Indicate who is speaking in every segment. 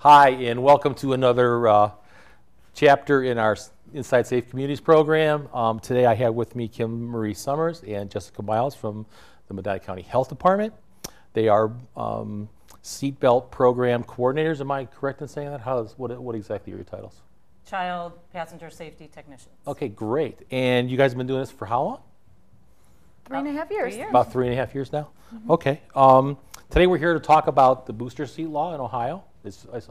Speaker 1: Hi, and welcome to another chapter in our Inside Safe Communities program. Today I have with me Kim Marie Summers and Jessica Miles from the Medina County Health Department. They are seatbelt program coordinators. Am I correct in saying that? What exactly are your titles?
Speaker 2: Child passenger safety technicians.
Speaker 1: Okay, great. And you guys have been doing this for how long?
Speaker 3: 3.5 years.
Speaker 1: About 3.5 years now? Mm-hmm. Okay. Today we're here to talk about the booster seat law in Ohio.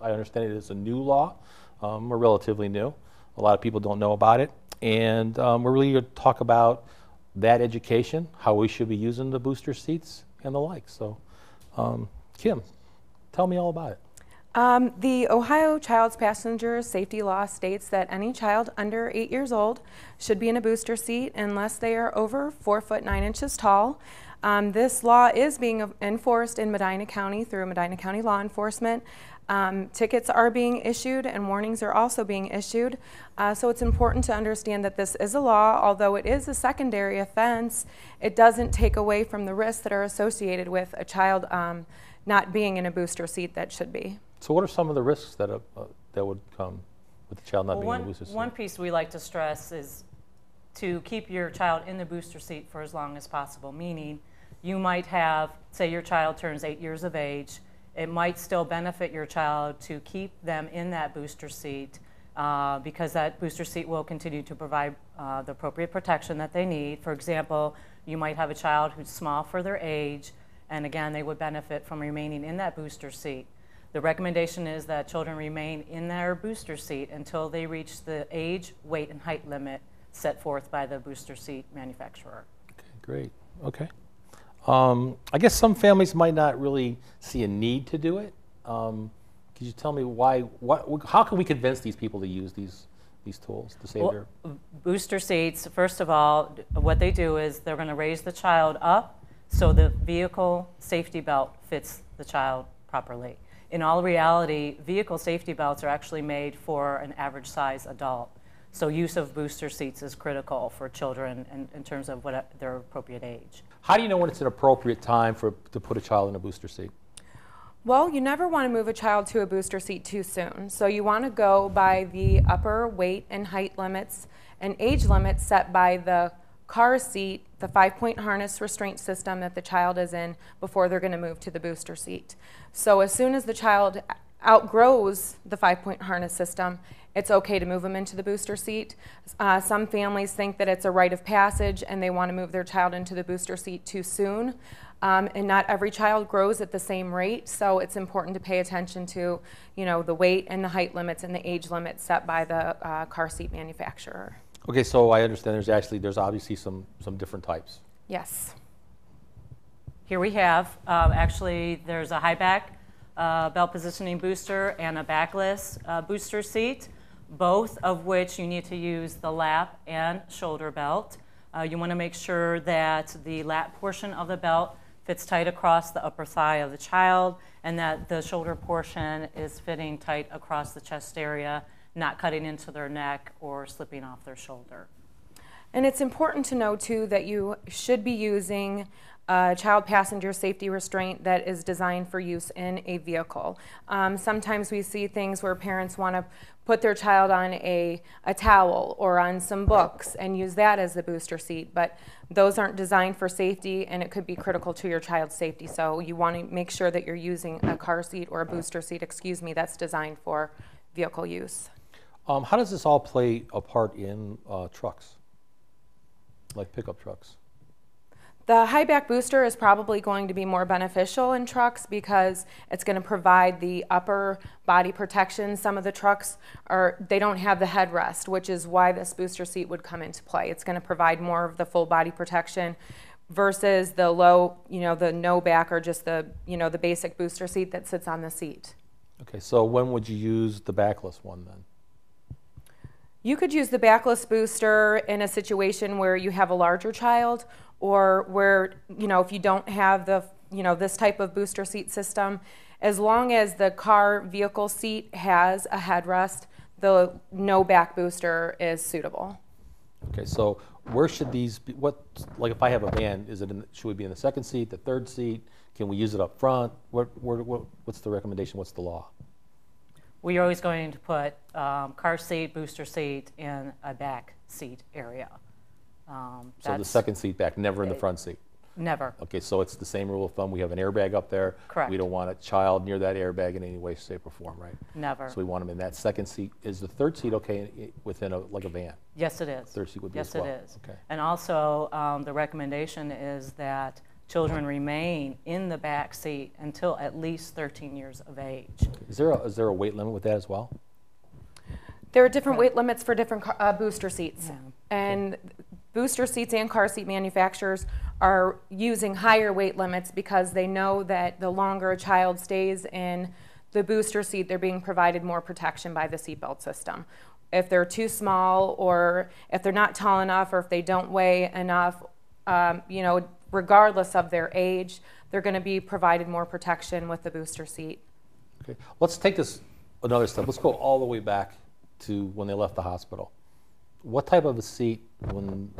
Speaker 1: I understand it is a new law. We're relatively new. A lot of people don't know about it. And we're really going to talk about that education, how we should be using the booster seats, and the like. So, Kim, tell me all about it.
Speaker 3: The Ohio Child's Passenger Safety Law states that any child under 8 years old should be in a booster seat unless they are over 4 foot 9 inches tall. This law is being enforced in Medina County through Medina County law enforcement. Tickets are being issued and warnings are also being issued. So it's important to understand that this is a law. Although it is a secondary offense, it doesn't take away from the risks that are associated with a child not being in a booster seat that should be.
Speaker 1: So what are some of the risks that would come with the child not being in a booster seat?
Speaker 2: One piece we like to stress is to keep your child in the booster seat for as long as possible, meaning you might have, say your child turns 8 years of age, it might still benefit your child to keep them in that booster seat because that booster seat will continue to provide the appropriate protection that they need. For example, you might have a child who's small for their age, and again, they would benefit from remaining in that booster seat. The recommendation is that children remain in their booster seat until they reach the age, weight, and height limit set forth by the booster seat manufacturer.
Speaker 1: Okay, great. Okay. I guess some families might not really see a need to do it. Could you tell me why? How can we convince these people to use these tools to save their
Speaker 2: booster seats? First of all, what they do is they're going to raise the child up so the vehicle safety belt fits the child properly. In all reality, vehicle safety belts are actually made for an average size adult. So use of booster seats is critical for children in terms of their appropriate age.
Speaker 1: How do you know when it's an appropriate time to put a child in a booster seat?
Speaker 3: Well, you never want to move a child to a booster seat too soon. So you want to go by the upper weight and height limits and age limits set by the car seat, the 5-point harness restraint system that the child is in before they're going to move to the booster seat. So as soon as the child outgrows the 5-point harness system, it's okay to move them into the booster seat. Some families think that it's a rite of passage and they want to move their child into the booster seat too soon. And not every child grows at the same rate, so it's important to pay attention to, the weight and the height limits and the age limits set by the car seat manufacturer. Okay,
Speaker 1: so I understand there's obviously some different types.
Speaker 3: Yes.
Speaker 2: Here we have, actually, there's a high back belt positioning booster and a backless booster seat, both of which you need to use the lap and shoulder belt. You want to make sure that the lap portion of the belt fits tight across the upper thigh of the child and that the shoulder portion is fitting tight across the chest area, not cutting into their neck or slipping off their shoulder.
Speaker 3: And it's important to know, too, that you should be using a child passenger safety restraint that is designed for use in a vehicle. Sometimes we see things where parents want to put their child on a towel or on some books and use that as the booster seat, but those aren't designed for safety and it could be critical to your child's safety. So you want to make sure that you're using a car seat or a booster seat, that's designed for vehicle use.
Speaker 1: How does this all play a part in trucks, like pickup trucks?
Speaker 3: The high back booster is probably going to be more beneficial in trucks because it's going to provide the upper body protection. Some of the trucks they don't have the headrest, which is why this booster seat would come into play. It's going to provide more of the full body protection versus the low, the no back or just the, the basic booster seat that sits on the seat.
Speaker 1: Okay, so when would you use the backless one then?
Speaker 3: You could use the backless booster in a situation where you have a larger child or where, if you don't have the, this type of booster seat system, as long as the car vehicle seat has a headrest, the no back booster is suitable.
Speaker 1: Okay, so where should these be? Like if I have a van, should we be in the second seat, the third seat? Can we use it up front? What's the recommendation? What's the law?
Speaker 2: we're always going to put car seat, booster seat in a back seat area.
Speaker 1: So the second seat back, never in the front seat.
Speaker 2: Never.
Speaker 1: Okay, so it's the same rule of thumb. We have an airbag up there.
Speaker 2: Correct.
Speaker 1: We don't want a child near that airbag in any way, shape, or form, right?
Speaker 2: Never.
Speaker 1: So we want them in that second seat. Is the third seat okay within like a van?
Speaker 2: Yes, it is.
Speaker 1: Third seat would be
Speaker 2: yes,
Speaker 1: as well.
Speaker 2: Yes, it is.
Speaker 1: Okay.
Speaker 2: And also, the recommendation is that children remain in the back seat until at least 13 years of age.
Speaker 1: Is there a weight limit with that as well?
Speaker 3: There are different weight limits for different booster seats.
Speaker 2: Yeah.
Speaker 3: And booster seats and car seat manufacturers are using higher weight limits because they know that the longer a child stays in the booster seat, they're being provided more protection by the seatbelt system. If they're too small, or if they're not tall enough, or if they don't weigh enough, you know, regardless of their age, they're going to be provided more protection with the booster seat.
Speaker 1: Okay, let's take this another step. Let's go all the way back to when they left the hospital. What type of a seat, when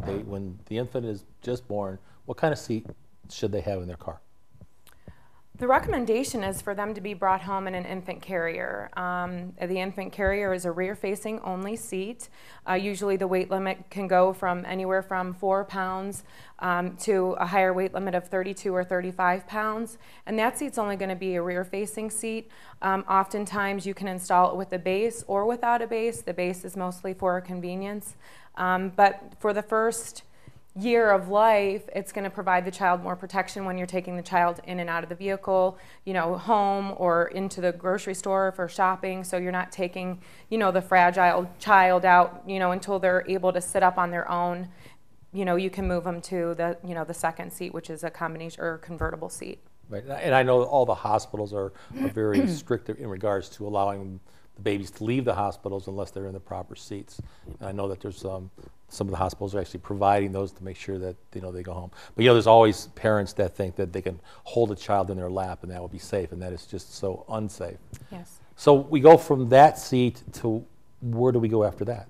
Speaker 1: the infant is just born, what kind of seat should they have in their car?
Speaker 3: The recommendation is for them to be brought home in an infant carrier. The infant carrier is a rear-facing only seat. Usually the weight limit can go from anywhere from 4 pounds to a higher weight limit of 32 or 35 pounds. And that seat's only going to be a rear-facing seat. Oftentimes you can install it with a base or without a base. The base is mostly for convenience. But for the first year of life, it's going to provide the child more protection when you're taking the child in and out of the vehicle, you know, home or into the grocery store for shopping. So you're not taking, you know, the fragile child out, you know, until they're able to sit up on their own. You know, you can move them to the, you know, the second seat, which is a combination or convertible seat.
Speaker 1: Right, and I know all the hospitals are very strict in regards to allowing the babies to leave the hospitals unless they're in the proper seats. And I know that there's some of the hospitals are actually providing those to make sure that, you know, they go home. But, you know, there's always parents that think that they can hold a child in their lap and that will be safe, and that is just so unsafe.
Speaker 3: Yes.
Speaker 1: So we go from that seat to where do we go after that?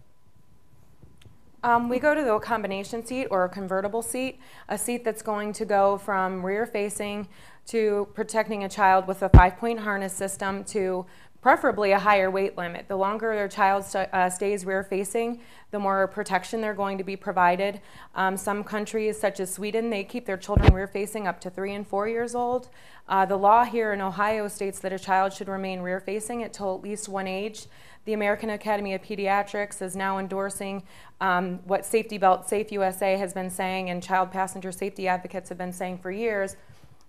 Speaker 3: We go to the combination seat or a convertible seat, a seat that's going to go from rear facing to protecting a child with a 5-point harness system to preferably a higher weight limit. The longer their child stays rear facing, the more protection they're going to be provided. Some countries such as Sweden, they keep their children rear facing up to 3 and 4 years old. The law here in Ohio states that a child should remain rear facing until at least one age. The American Academy of Pediatrics is now endorsing what Safety Belt Safe USA has been saying, and child passenger safety advocates have been saying for years,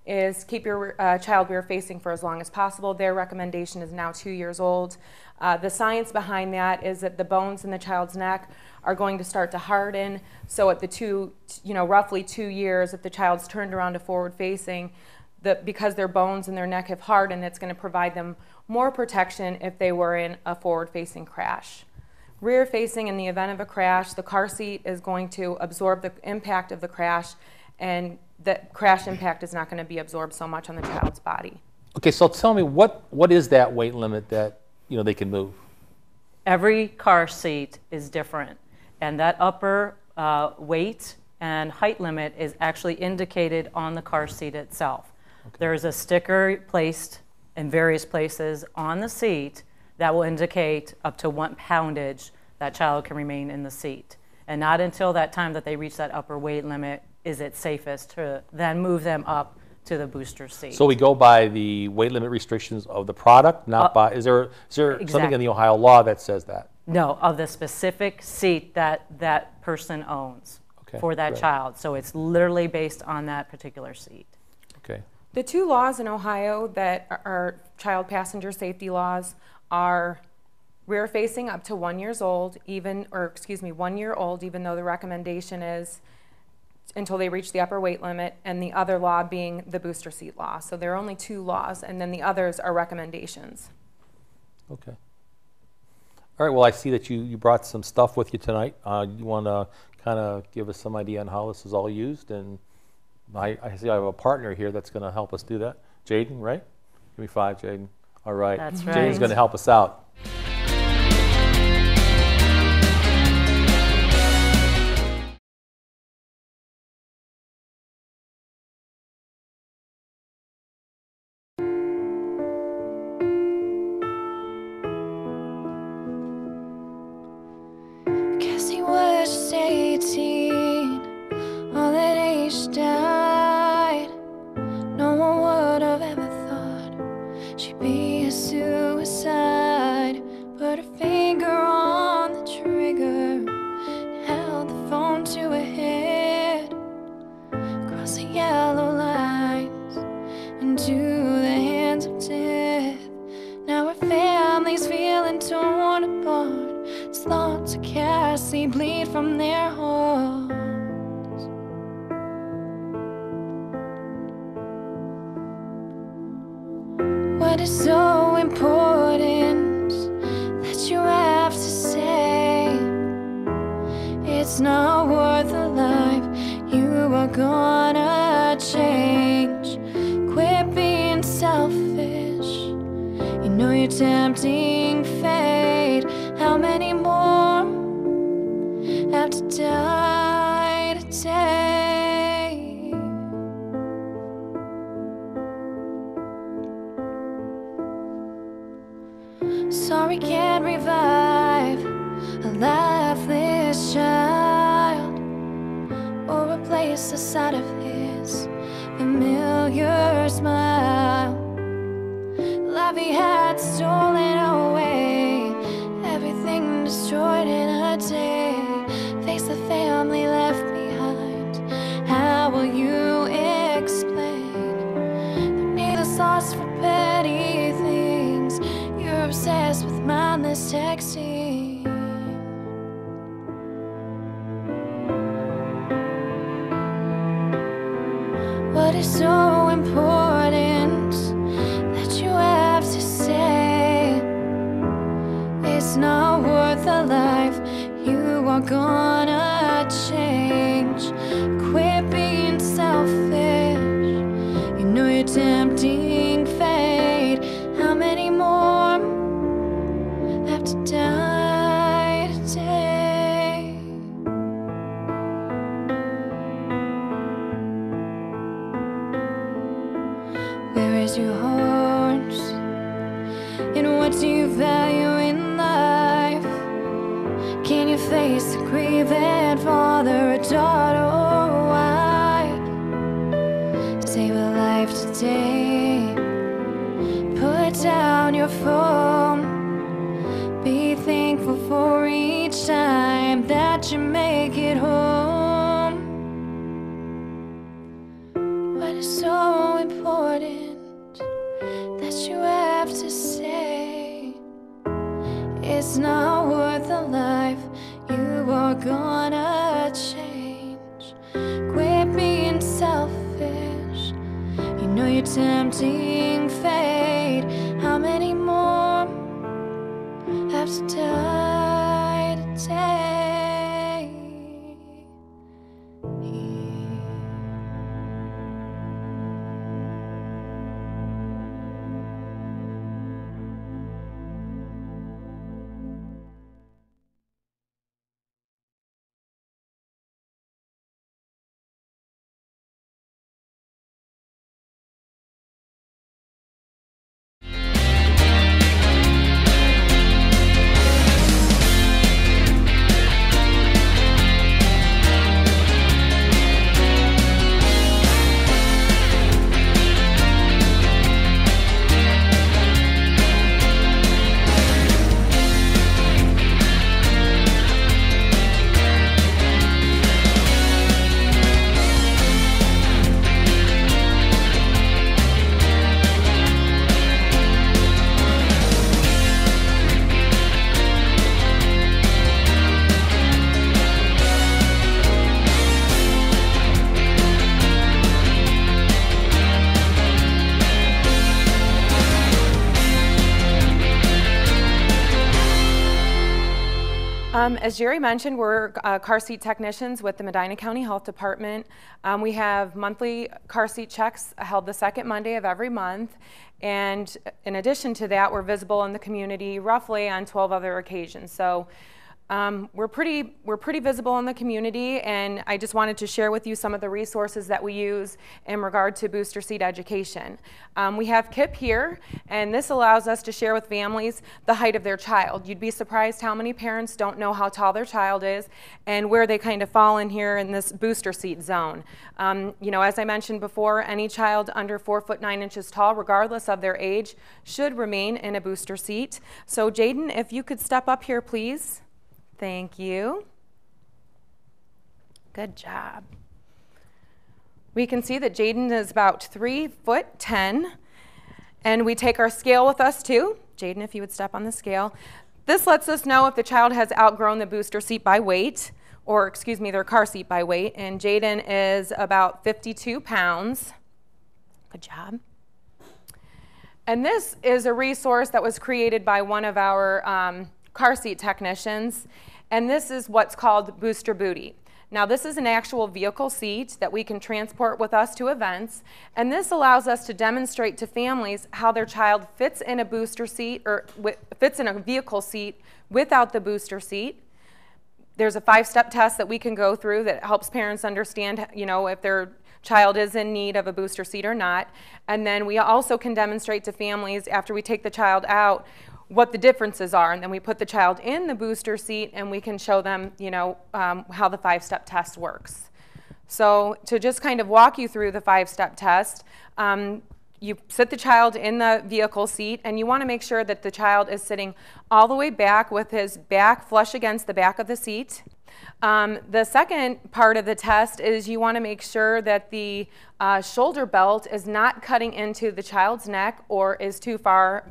Speaker 3: is keep your child rear facing for as long as possible. Their recommendation is now 2 years old. The science behind that is that the bones in the child's neck are going to start to harden. So at the roughly 2 years, if the child's turned around to forward facing, because their bones in their neck have hardened, it's going to provide them more protection if they were in a forward-facing crash. Rear-facing, in the event of a crash, the car seat is going to absorb the impact of the crash, and the crash impact is not going to be absorbed so much on the child's body.
Speaker 1: Okay, so tell me, what is that weight limit that, you know, they can move?
Speaker 2: Every car seat is different, and that upper weight and height limit is actually indicated on the car seat itself. Okay. There is a sticker placed in various places on the seat that will indicate up to 1 poundage that child can remain in the seat. And not until that time that they reach that upper weight limit is it safest to then move them up to the booster seat.
Speaker 1: So we go by the weight limit restrictions of the product, not by, is there
Speaker 2: exactly.
Speaker 1: something in the Ohio law that says that?
Speaker 2: No, of the specific seat that that person owns for that child. So it's literally based on that particular seat.
Speaker 1: Okay.
Speaker 3: The two laws in Ohio that are child passenger safety laws are rear facing up to 1 year old, 1 year old, even though the recommendation is until they reach the upper weight limit, and the other law being the booster seat law. So there are only 2 laws, and then the others are recommendations.
Speaker 1: Okay. All right, well, I see that you brought some stuff with you tonight. You want to kind of give us some idea on how this is all used, and I see I have a partner here that's going to help us do that. Jaden, right? Give me 5, Jaden. All right.
Speaker 2: That's right.
Speaker 1: Jaden's going to help us out.
Speaker 4: be a suicide. Put her finger on the trigger, held the phone to her head, crossed the yellow lines into the hands of death. Now her family's feeling torn apart, as thoughts of Cassie bleed from their hearts. What is so important that you have to say? It's not worth a life you are gonna change. Quit being selfish, you know you're tempting fate. How many more have to die today? Sorry, can't revive a lifeless child or replace the sight of his familiar smile. Life he had stolen away, everything destroyed in a day. Face the family left behind, how will you explain? They're needless lost for petty things, you're obsessed with mindless texting. What is so important that you have to say? It's not worth a life you are gonna change. Quit being selfish, you know you're tempting fate. How many more have to die today? Where is your heart? And what do you value in life? Can you face a grieving father, a daughter, or a wife? Save a life today. Put down your phone. Be thankful for each time that you make it home. What is so important that you have to say? It's not worth a life you are gonna change. Quit being selfish, you know you're tempting fate. How many more have to die today?
Speaker 3: As Jerry mentioned, we're car seat technicians with the Medina County Health Department. We have monthly car seat checks held the second Monday of every month. And in addition to that, we're visible in the community roughly on 12 other occasions. So We're pretty visible in the community, and I just wanted to share with you some of the resources that we use in regard to booster seat education. We have KIP here, and this allows us to share with families the height of their child. You'd be surprised how many parents don't know how tall their child is and where they kind of fall in here in this booster seat zone. You know, as I mentioned before, any child under 4'9" tall, regardless of their age, should remain in a booster seat. So Jaden, if you could step up here, please. Thank you. Good job. We can see that Jaden is about 3'10", and we take our scale with us too. Jaden, if you would step on the scale. This lets us know if the child has outgrown the booster seat by weight, or excuse me, their car seat by weight, and Jaden is about 52 pounds. Good job. And this is a resource that was created by one of our car seat technicians, and this is what's called Booster Booty. Now this is an actual vehicle seat that we can transport with us to events, and this allows us to demonstrate to families how their child fits in a booster seat or fits in a vehicle seat without the booster seat. There's a 5-step test that we can go through that helps parents understand, you know, if their child is in need of a booster seat or not. And then we also can demonstrate to families after we take the child out what the differences are, and then we put the child in the booster seat and we can show them, you know, how the 5-step test works. So to just kind of walk you through the 5-step test, you sit the child in the vehicle seat, and you want to make sure that the child is sitting all the way back with his back flush against the back of the seat. The second part of the test is you want to make sure that the shoulder belt is not cutting into the child's neck or is too far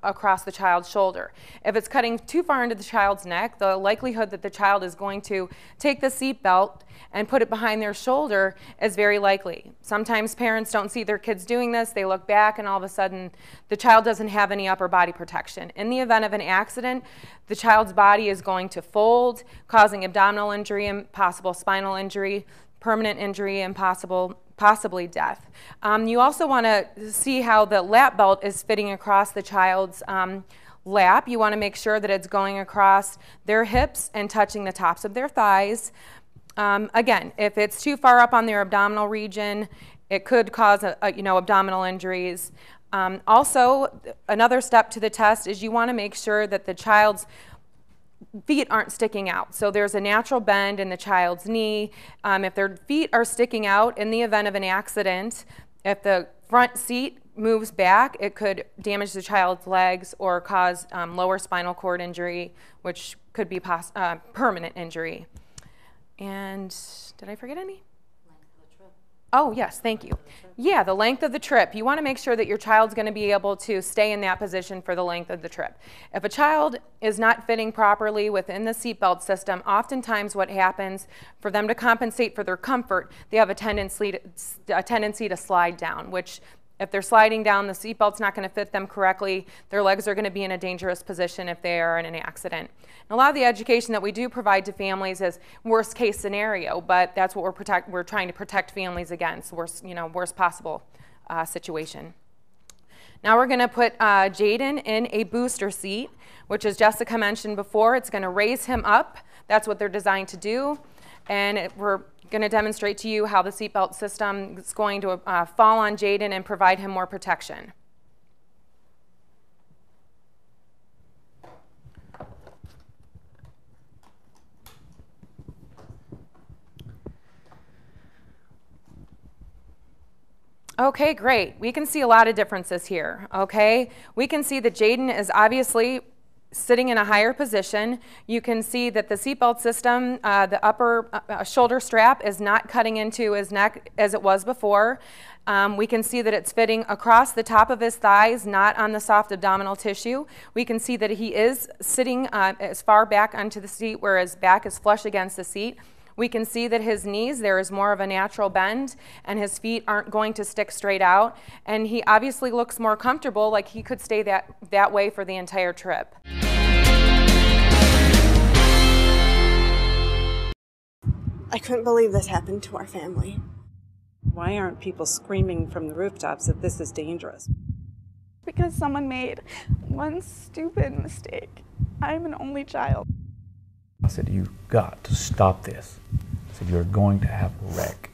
Speaker 3: across the child's shoulder. If it's cutting too far into the child's neck, the likelihood that the child is going to take the seat belt and put it behind their shoulder is very likely. Sometimes parents don't see their kids doing this. They look back and all of a sudden the child doesn't have any upper body protection. In the event of an accident, the child's body is going to fold, causing abdominal injury and possible spinal injury, permanent injury, and possibly death. You also want to see how the lap belt is fitting across the child's lap. You want to make sure that it's going across their hips and touching the tops of their thighs. Again, if it's too far up on their abdominal region, it could cause abdominal injuries. Also, another step to the test is you want to make sure that the child's feet aren't sticking out. So there's a natural bend in the child's knee. If their feet are sticking out in the event of an accident, if the front seat moves back, it could damage the child's legs or cause lower spinal cord injury, which could be permanent injury. And did I forget any? Oh, yes, thank you. Yeah, the length of the trip. You want to make sure that your child's going to be able to stay in that position for the length of the trip. If a child is not fitting properly within the seatbelt system, oftentimes what happens, for them to compensate for their comfort, they have a tendency to slide down, which if they're sliding down, the seatbelt's not going to fit them correctly. Their legs are going to be in a dangerous position if they are in an accident. And a lot of the education that we do provide to families is worst case scenario, but that's what we're trying to protect families against, worst possible situation. Now we're going to put Jaden in a booster seat, which as Jessica mentioned before, it's going to raise him up. That's what they're designed to do. And we're going to demonstrate to you how the seatbelt system is going to fall on Jaden and provide him more protection. Okay, great. We can see a lot of differences here, okay? We can see that Jaden is obviously sitting in a higher position. You can see that the seatbelt system, the upper shoulder strap is not cutting into his neck as it was before. We can see that it's fitting across the top of his thighs, not on the soft abdominal tissue. We can see that he is sitting as far back onto the seat where his back is flush against the seat. We can see that his knees, there is more of a natural bend, and his feet aren't going to stick straight out. And he obviously looks more comfortable, like he could stay that way for the entire trip.
Speaker 5: I couldn't believe this happened to our family.
Speaker 6: Why aren't people screaming from the rooftops that this is dangerous?
Speaker 7: Because someone made one stupid mistake. I'm an only child. said, "You've got to stop this." I said, "You're going to have a wreck."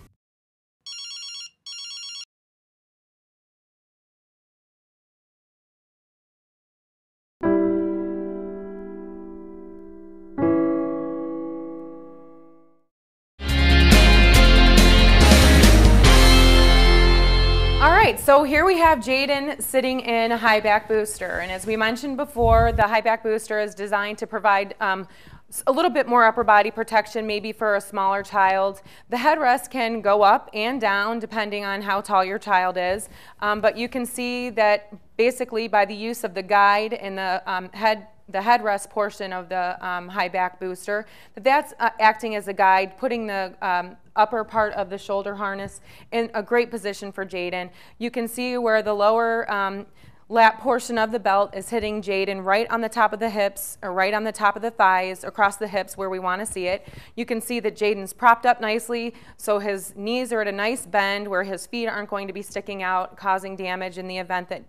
Speaker 3: All right, so here we have Jaden sitting in a high back booster. And as we mentioned before, the high back booster is designed to provide a little bit more upper body protection, maybe for a smaller child. The headrest can go up and down depending on how tall your child is. But you can see that basically by the use of the guide and the headrest portion of the high back booster, that's acting as a guide, putting the upper part of the shoulder harness in a great position for Jaden. You can see where the lower lap portion of the belt is hitting Jaden right on the top of the hips, or right on the top of the thighs, across the hips where we want to see it. You can see that Jaden's propped up nicely, so his knees are at a nice bend where his feet aren't going to be sticking out, causing damage in the event that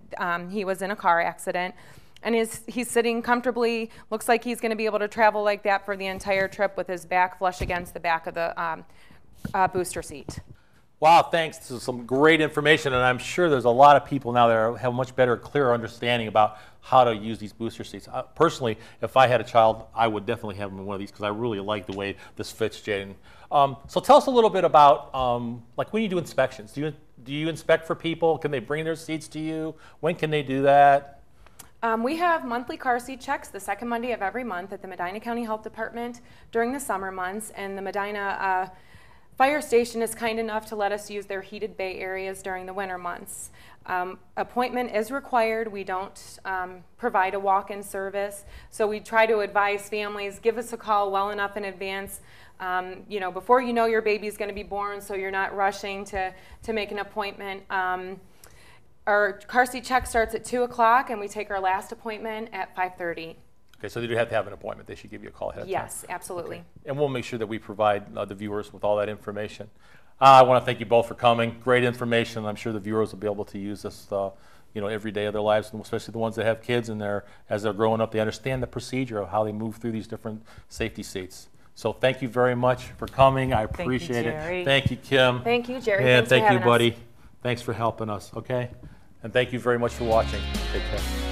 Speaker 3: he was in a car accident. And he's sitting comfortably. Looks like he's going to be able to travel like that for the entire trip with his back flush against the back of the booster seat.
Speaker 1: Wow, thanks. This is some great information, and I'm sure there's a lot of people now that have a much better, clearer understanding about how to use these booster seats. Personally, if I had a child, I would definitely have them in one of these because I really like the way this fits, Jaden. So tell us a little bit about, like when you do inspections, do you inspect for people? Can they bring their seats to you? When can they do that?
Speaker 3: We have monthly car seat checks the second Monday of every month at the Medina County Health Department during the summer months, and the Medina Fire Station is kind enough to let us use their heated bay areas during the winter months. Appointment is required. We don't provide a walk-in service, so we try to advise families, give us a call well enough in advance, you know, before you know your baby's going to be born, so you're not rushing to make an appointment. Our car seat check starts at 2 o'clock, and we take our last appointment at 5:30.
Speaker 1: Okay, so they do have to have an appointment. They should give you a call ahead of time.
Speaker 3: Yes, absolutely.
Speaker 1: Okay. And we'll make sure that we provide the viewers with all that information. I want to thank you both for coming. Great information. I'm sure the viewers will be able to use this you know, every day of their lives, and especially the ones that have kids in there. As they're growing up, they understand the procedure of how they move through these different safety seats. So thank you very much for coming. I appreciate it. Thank you, Kim.
Speaker 3: Thank you, Jerry.
Speaker 1: And
Speaker 3: Thanks for
Speaker 1: thank you,
Speaker 3: having us.
Speaker 1: buddy. Thanks for helping us, okay? And thank you very much for watching. Take care.